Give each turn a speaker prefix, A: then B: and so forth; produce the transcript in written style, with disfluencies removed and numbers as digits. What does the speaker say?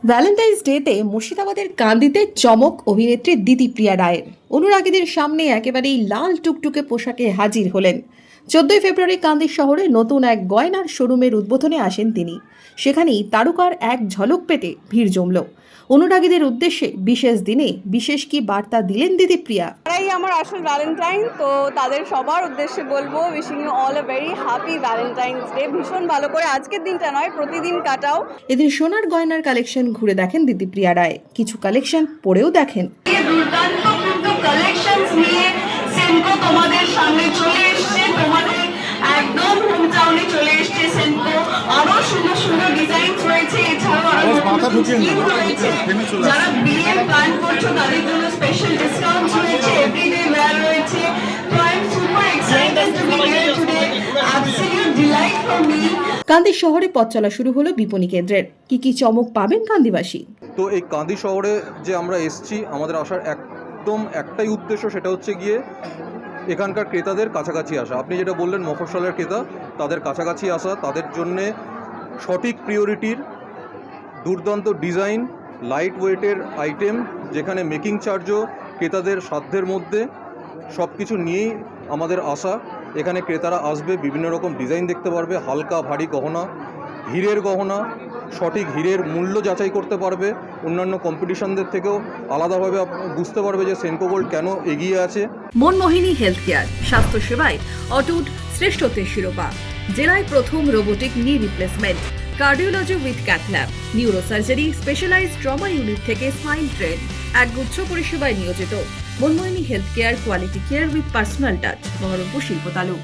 A: Valentine's ডেতে মুর্শিদাবাদের কান্দিতে চমক অভিনেত্রী দিতিপ্রিয়া রায়ের। অনুরাগীদের সামনে একেবারেই লাল টুকটুকে পোশাকে হাজির হলেন। 14 ফেব্রুয়ারি কান্দি শহরে নতুন এক গয়নার শোরুমের উদ্বোধনে আসেন তিনি। সেখানেই তারকার এক ঝলক পেতে ভিড় জমল। অনুরাগীদের উদ্দেশ্যে বিশেষ দিনে বিশেষ কি বার্তা দিলেন দিতিপ্রিয়া?
B: তারাই আমার আসল ভ্যালেন্টাইন, তো তাদের সবার উদ্দেশ্যে বলবো wishing you all a very happy Valentine's day. ভীষণ ভালো করে আজকের দিনটা নয়, প্রতিদিন কাটাও।
A: এদিন সোনার গয়নার কালেকশন ঘুরে দেখেন দিতিপ্রিয়া রায়, কিছু কালেকশন পরেও দেখেন।
B: দুর্দান্ত কিন্তু কালেকশনস নিয়ে সেনকো তোমাদের সামনে চলে এসেছে, তোমাদের একদম হোম টাউনে চলে এসেছে সেনকো। আরো সুন্দর সুন্দর ডিজাইনস রয়েছে, এছাড়াও আরো স্কিম রয়েছে। যারা বিয়ে প্ল্যান করছো তাদের জন্য স্পেশাল ডিসকাউন্টস রয়েছে, এভরিডে ওয়্যার রয়েছে। তো I am super excited to be here today. Absolute delight for me.
A: Kandi শহরে পথ চলা শুরু হলো বিপণী কেন্দ্রের। কি চমক পাবেন কান্দিবাসী?
C: তো এই কান্দি শহরে যে আমরা এসেছি, আমাদের আসার একদম একটাই উদ্দেশ্য, সেটা হচ্ছে গিয়ে এখানকার ক্রেতাদের কাছাকাছি আসা। আপনি যেটা বললেন মফস্বলের ক্রেতা, তাদের কাছাকাছি আসা, তাদের জন্যে সঠিক প্রিয়রিটির দুর্দান্ত ডিজাইন, লাইট ওয়েটের আইটেম, যেখানে মেকিং চার্জও ক্রেতাদের সাধ্যের মধ্যে, সব কিছু নিয়েই আমাদের আশা। এখানে ক্রেতারা আসবে, বিভিন্ন রকম ডিজাইন দেখতে পারবে, হালকা ভারী গহনা, হীরের গহনা, সঠিক হীরের মূল্য যাচাই করতে পারবে। অন্যান্য কম্পিটিশনদের থেকেও আলাদাভাবে বুঝতে পারবে যে সেনকো গোল্ড কেন এগিয়ে আছে।
A: মনমোহিনী হেলথ কেয়ার, স্বাস্থ্য সেবায় অটুট শ্রেষ্ঠত্বের শিরোপা। জেলায় প্রথম robotic knee replacement, cardiology with cath lab, neurosurgery, specialized trauma unit থেকে স্পাইন ট্রেন, একগুচ্ছ পরিষেবায় নিয়োজিত। Manmohini health care, quality care with personal touch, Berhampore শিল্প তালুক।